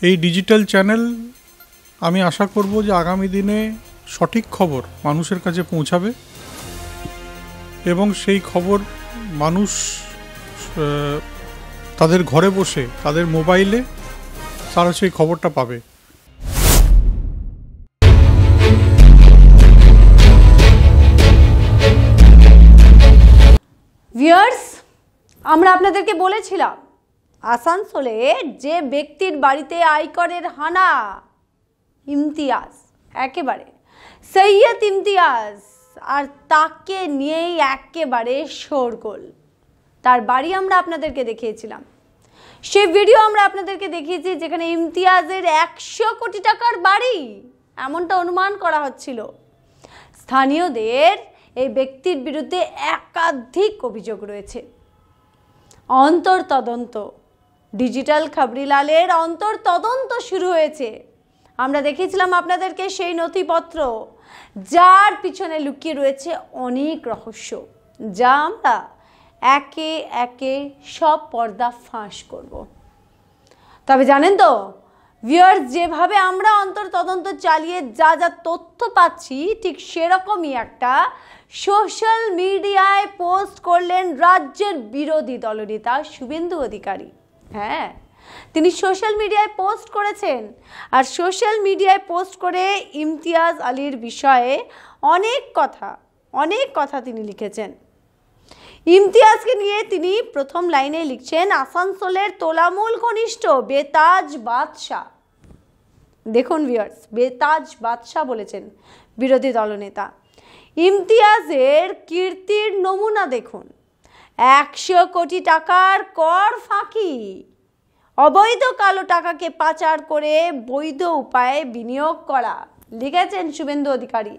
এই digital channel আমি আশা করব যে আগামী দিনে সঠিক খবর মানুষের কাছে পৌঁছাবে এবং সেই খবর মানুষ তাদের ঘরে বসে তাদের মোবাইলে তারা সেই খবরটা পাবে। ভিউয়ার্স, আমরা আপনাদেরকে বলেছিলাম আসানসোলে যে ব্যক্তির বাড়িতে আয়করের হানা, ইমতিয়াজ, একেবারে সৈয়দ ইমতিয়াজ, আর তাকে নিয়েই একেবারে শোরগোল। তার বাড়ি আমরা আপনাদেরকে দেখিয়েছিলাম, সেই ভিডিও আমরা আপনাদেরকে দেখিয়েছি যেখানে ইমতিয়াজের 100 কোটি টাকার বাড়ি এমনটা অনুমান করা হচ্ছিল। স্থানীয়দের এই ব্যক্তির বিরুদ্ধে একাধিক অভিযোগ রয়েছে। অন্তর্তদন্ত, ডিজিটাল খবরিলালের অন্তর্তদন্ত শুরু হয়েছে। আমরা দেখিয়েছিলাম আপনাদেরকে সেই নথিপত্র যার পিছনে লুকিয়ে রয়েছে অনেক রহস্য, যা আমরা একে একে সব পর্দা ফাঁস করব। তবে জানেন তো ভিউয়ার্স, যেভাবে আমরা অন্তর্তদন্ত চালিয়ে যা যা তথ্য পাচ্ছি, ঠিক সেরকমই একটা সোশ্যাল মিডিয়ায় পোস্ট করলেন রাজ্যের বিরোধী দলনেতা শুভেন্দু অধিকারী। হ্যাঁ, তিনি সোশ্যাল মিডিয়ায় পোস্ট করেছেন, আর সোশ্যাল মিডিয়ায় পোস্ট করে ইমতিয়াজ আলীর বিষয়ে অনেক কথা তিনি লিখেছেন। ইমতিয়াজকে নিয়ে তিনি প্রথম লাইনে লিখছেন, আসানসোলের তোলামূল ঘনিষ্ঠ বেতাজ বাদশাহ। দেখুন ভিউয়ার্স, বেতাজ বাদশাহ বলেছেন বিরোধী দলনেতা। ইমতিয়াজের কীর্তির নমুনা দেখুন, 100 কোটি টাকার কর ফাঁকি, অবৈধ কালো টাকাকে পাচার করে বৈধ উপায়ে বিনিয়োগ করা, লিখেছেন শুভেন্দু অধিকারী।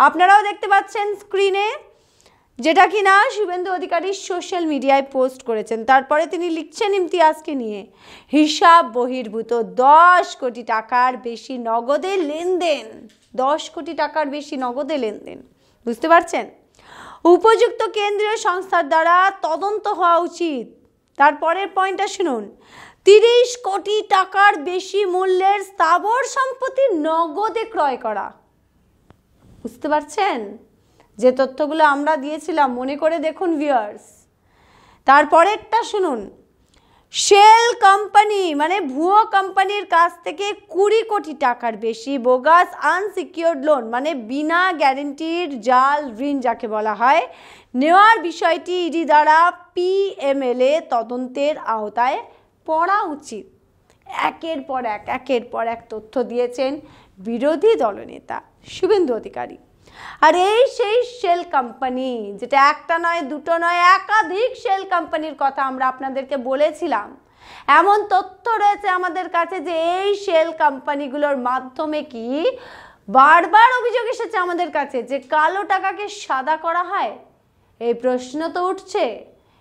আপনারাও দেখতে পাচ্ছেন স্ক্রিনে, যেটা কিনা শুভেন্দু অধিকারী সোশ্যাল মিডিয়ায় পোস্ট করেছেন। তারপরে তিনি লিখছেন ইমতিয়াজকে নিয়ে, হিসাব বহির্ভূত 10 কোটি টাকার বেশি নগদে লেনদেন। 10 কোটি টাকার বেশি নগদে লেনদেন, বুঝতে পারছেন? উপযুক্ত কেন্দ্রীয় সংস্থার দ্বারা তদন্ত হওয়া উচিত। তারপরের পয়েন্টটা শুনুন, 30 কোটি টাকার বেশি মূল্যের স্থাবর সম্পত্তি নগদে ক্রয় করা। বুঝতে পারছেন যে তথ্যগুলো আমরা দিয়েছিলাম? মনে করে দেখুন ভিউয়ার্স। তারপরেরটা শুনুন, শেল কোম্পানি মানে ভুয়ো কোম্পানির কাছ থেকে 20 কোটি টাকার বেশি বোগাস আনসিকিউরড লোন মানে বিনা গ্যারেন্টির জাল ঋণ যাকে বলা হয়, নেওয়ার বিষয়টি ইডি দ্বারা পিএমএলএ তদন্তের আওতায় পড়া উচিত। একের পর এক তথ্য দিয়েছেন বিরোধী দলনেতা শুভেন্দু অধিকারী। আর এই সেই শেল কোম্পানি, যেটা একটা নয় দুটো নয় একাধিক শেল কোম্পানির কথা আমরা আপনাদেরকে বলেছিলাম। এমন তথ্য রয়েছে আমাদের কাছে যে এই শেল কোম্পানিগুলোর মাধ্যমে কি বারবার অভিযোগ এসেছে আমাদের কাছে যে কালো টাকাকে সাদা করা হয়। এই প্রশ্ন তো উঠছে,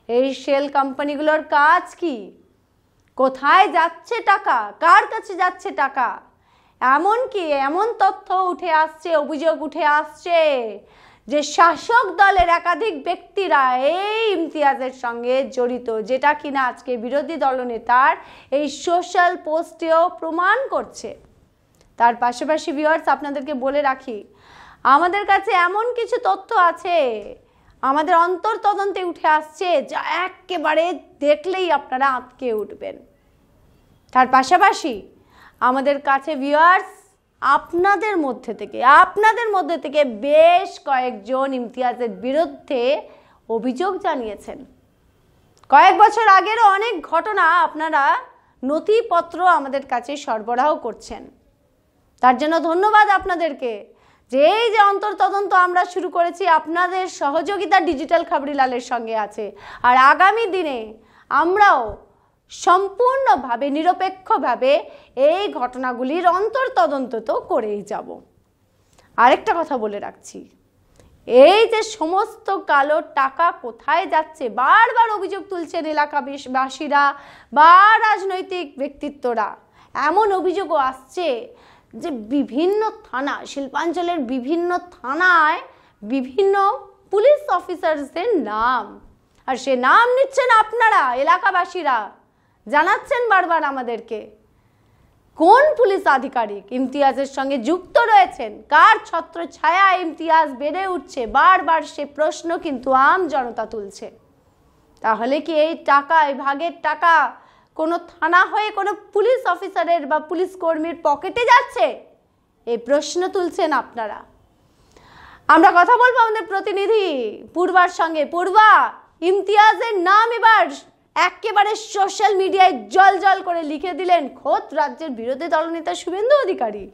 এই শেল কোম্পানিগুলোর কাজ কি? কোথায় যাচ্ছে টাকা? কার কাছে যাচ্ছে টাকা? এমনকি এমন তথ্য উঠে আসছে, অভিযোগ উঠে আসছে যে শাসক দলের একাধিক ব্যক্তিরা এই ইমতিয়াজের সঙ্গে জড়িত, যেটা কিনা আজকে বিরোধী দলনেতার এই সোশ্যাল পোস্টেও প্রমাণ করছে। তার পাশাপাশি ভিউয়ার্স, আপনাদেরকে বলে রাখি, আমাদের কাছে এমন কিছু তথ্য আছে, আমাদের অন্তর্তদন্তে উঠে আসছে, যা একেবারে দেখলেই আপনারা আঁতকে উঠবেন। তার পাশাপাশি আমাদের কাছে ভিউয়ার্স আপনাদের মধ্যে থেকে বেশ কয়েকজন ইমতিয়াজের বিরুদ্ধে অভিযোগ জানিয়েছেন। কয়েক বছর আগেরও অনেক ঘটনা আপনারা নথিপত্র আমাদের কাছে সরবরাহ করছেন। তার জন্য ধন্যবাদ আপনাদেরকে, যে এই যে অন্তর্তদন্ত আমরা শুরু করেছি, আপনাদের সহযোগিতা ডিজিটাল খবরিলালের সঙ্গে আছে। আর আগামী দিনে আমরাও সম্পূর্ণভাবে নিরপেক্ষভাবে এই ঘটনাগুলির অন্তর্তদন্ত তো করেই যাব। আরেকটা কথা বলে রাখছি, এই যে সমস্ত কালো টাকা কোথায় যাচ্ছে বারবার অভিযোগ তুলছেন এলাকাবাসীরা বা রাজনৈতিক ব্যক্তিত্বরা। এমন অভিযোগও আসছে যে বিভিন্ন থানা, শিল্পাঞ্চলের বিভিন্ন থানায় বিভিন্ন পুলিশ অফিসারদের নাম, আর সে নাম নিচ্ছেন আপনারা এলাকাবাসীরা, জানাচ্ছেন বারবার আমাদেরকে। কোন পুলিশ আধিকারিক ইমতিয়াজের সঙ্গে যুক্ত রয়েছেন, কার ছত্রছায়া ইমতিয়াজ বেড়ে উঠছে, বারবার সে প্রশ্ন কিন্তু আম জনতা তুলছে। তাহলে কি এই টাকা, এই ভাগের টাকা কোনো থানা হয়ে কোনো পুলিশ অফিসারের বা পুলিশ কর্মীর পকেটে যাচ্ছে? এই প্রশ্ন তুলছেন আপনারা। আমরা কথা বলবো আমাদের প্রতিনিধি পূর্বার সঙ্গে। পূর্বা, ইমতিয়াজের নাম এবার একেবারে সোশ্যাল মিডিয়ায় জল করে লিখে দিলেন খোদ রাজ্যের বিরোধী দলনেতা শুভেন্দু অধিকারী।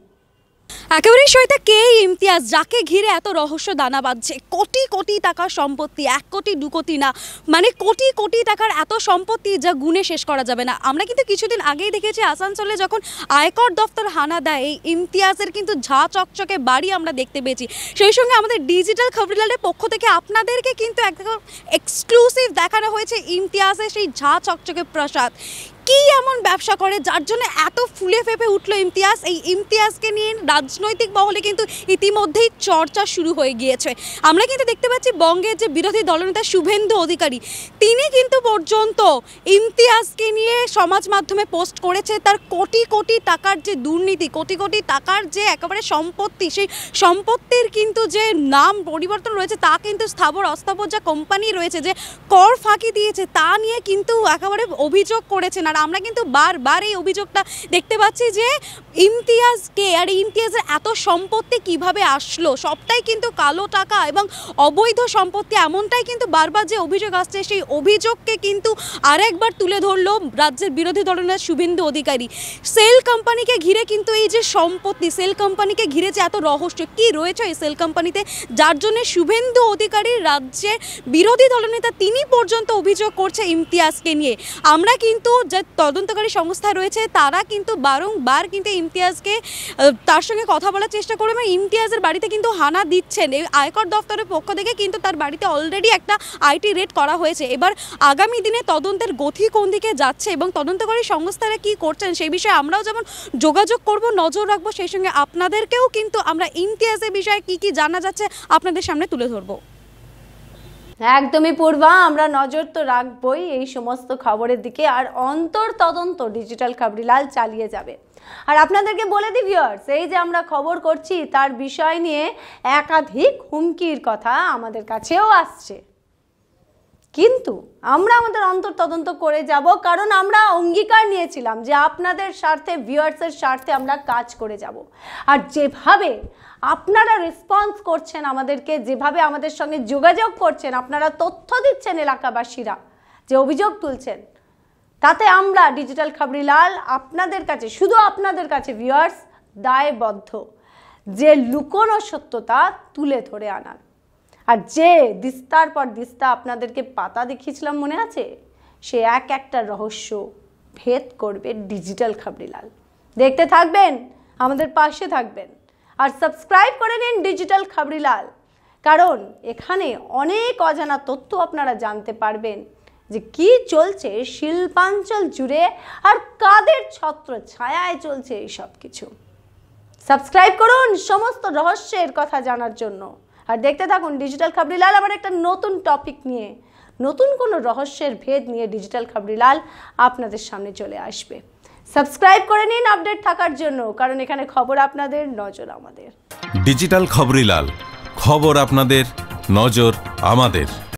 একেবারে সহিতা কে ইমতিয়াজ, যাকে ঘিরে এত রহস্য দানা বাঁধছে। কোটি কোটি টাকার সম্পত্তি, 1 কোটি 2 কোটি না, মানে কোটি কোটি টাকার এত সম্পত্তি যা গুণে শেষ করা যাবে না। আমরা কিন্তু কিছুদিন আগেই দেখেছি আসানসোলে যখন আয়কর দপ্তর হানা দেয়, এই ইমতিয়াজের কিন্তু ঝা চকচকে বাড়ি আমরা দেখতে পেয়েছি। সেই সঙ্গে আমাদের ডিজিটাল খবরিলালের পক্ষ থেকে আপনাদেরকে কিন্তু একদম এক্সক্লুসিভ দেখানো হয়েছে ইমতিয়াজের সেই ঝা চকচকে প্রাসাদ। কি এমন ব্যবসা করে যার জন্য এত ফুলে ফেপে উঠলো ইমতিয়াজ? এই ইমতিয়াজকে নিয়ে রাজনৈতিক মহলে কিন্তু ইতিমধ্যেই চর্চা শুরু হয়ে গিয়েছে। আমরা কিন্তু দেখতে পাচ্ছি বঙ্গের যে বিরোধী দলনেতা শুভেন্দু অধিকারী, তিনি কিন্তু পর্যন্ত ইমতিয়াজকে নিয়ে সমাজ মাধ্যমে পোস্ট করেছে তার কোটি কোটি টাকার যে দুর্নীতি, কোটি কোটি টাকার যে একেবারে সম্পত্তি, সেই সম্পত্তির কিন্তু যে নাম পরিবর্তন রয়েছে তা কিন্তু স্থাবর অস্থাবর যা কোম্পানি রয়েছে যে কর ফাঁকি দিয়েছে তা নিয়ে কিন্তু একেবারে অভিযোগ করেছেন। আর আমরা কিন্তু বারবার এই অভিযোগটা দেখতে পাচ্ছি যে ইমতিয়াজকে আর ইমতিয়াজের এত সম্পত্তি কিভাবে আসলো, সবটাই কিন্তু কালো টাকা এবং অবৈধ সম্পত্তি, এমনটাই কিন্তু বারবার যে অভিযোগ আসছে, সেই অভিযোগকে কিন্তু আরেকবার তুলে ধরলো রাজ্যের বিরোধী দলনেতা শুভেন্দু অধিকারী। সেল কোম্পানিকে ঘিরে কিন্তু এই যে সম্পত্তি, সেল কোম্পানিকে ঘিরে যে এত রহস্য কি রয়েছে এই সেল কোম্পানিতে, যার জন্য শুভেন্দু অধিকারী রাজ্যের বিরোধী দলনেতা তিনি পর্যন্ত অভিযোগ করছে ইমতিয়াজকে নিয়ে। আমরা কিন্তু যে তদন্তকারী সংস্থা রয়েছে তারা কিন্তু বারংবার কিন্তু ইমতিয়াজকে তার সঙ্গে কথা বলার চেষ্টা করে এবং ইমতিয়াজের বাড়িতে কিন্তু হানা দিচ্ছেন। এই আয়কর দপ্তরের পক্ষ থেকে কিন্তু তার বাড়িতে অলরেডি একটা আইটি রেড করা হয়েছে। এবার আগামী দিনে তদন্তের গতি কোন দিকে যাচ্ছে এবং তদন্তকারী সংস্থারা কি করছেন সেই বিষয়ে আমরাও যেমন যোগাযোগ করব, নজর রাখবো, সেই সঙ্গে আপনাদেরকেও কিন্তু আমরা ইমতিয়াজের বিষয়ে কি জানা যাচ্ছে আপনাদের সামনে তুলে ধরবো। একদমই পূর্বা, আমরা নজর তো রাখবই এই সমস্ত খবরের দিকে, আর অন্তর তদন্ত ডিজিটাল খবরিলাল চালিয়ে যাবে। আর আপনাদেরকে বলে দিই ভিউয়ার্স, এই যে আমরা খবর করছি তার বিষয় নিয়ে একাধিক হুমকির কথা আমাদের কাছেও আসছে, কিন্তু আমরা আমাদের অন্তর তদন্ত করে যাব, কারণ আমরা অঙ্গীকার নিয়েছিলাম যে আপনাদের স্বার্থে, ভিউয়ার্সের স্বার্থে আমরা কাজ করে যাব। আর যেভাবে আপনারা রেসপন্স করছেন আমাদেরকে, যেভাবে আমাদের সঙ্গে যোগাযোগ করছেন, আপনারা তথ্য দিচ্ছেন এলাকাবাসীরা, যে অভিযোগ তুলছেন, তাতে আমরা ডিজিটাল খবরিলাল আপনাদের কাছে, শুধু আপনাদের কাছে ভিউয়ার্স, দায়বদ্ধ যে লুকোনো সত্যতা তুলে ধরে আনার। আর যে দিস্তার পর দিস্তা আপনাদেরকে পাতা দেখিয়েছিলাম মনে আছে, সে এক একটা রহস্য ভেদ করবে ডিজিটাল খবরিলাল। দেখতে থাকবেন, আমাদের পাশে থাকবেন, আর সাবস্ক্রাইব করে নিন ডিজিটাল খবরিলাল, কারণ এখানে অনেক অজানা তথ্য আপনারা জানতে পারবেন যে কি চলছে শিল্পাঞ্চল জুড়ে আর কাদের ছত্র ছায়ায় চলছে এই সব কিছু। সাবস্ক্রাইব করুন সমস্ত রহস্যের কথা জানার জন্য, আর দেখতে থাকুন ডিজিটাল খবরিলাল আবার একটা নতুন টপিক নিয়ে, নতুন কোনো রহস্যের ভেদ নিয়ে ডিজিটাল খবরিলাল আপনাদের সামনে চলে আসবে। সাবস্ক্রাইব করে নিন আপডেট থাকার জন্য, কারণ এখানে খবর আপনাদের, নজর আমাদের। ডিজিটাল খবরিলাল, খবর আপনাদের, নজর আমাদের।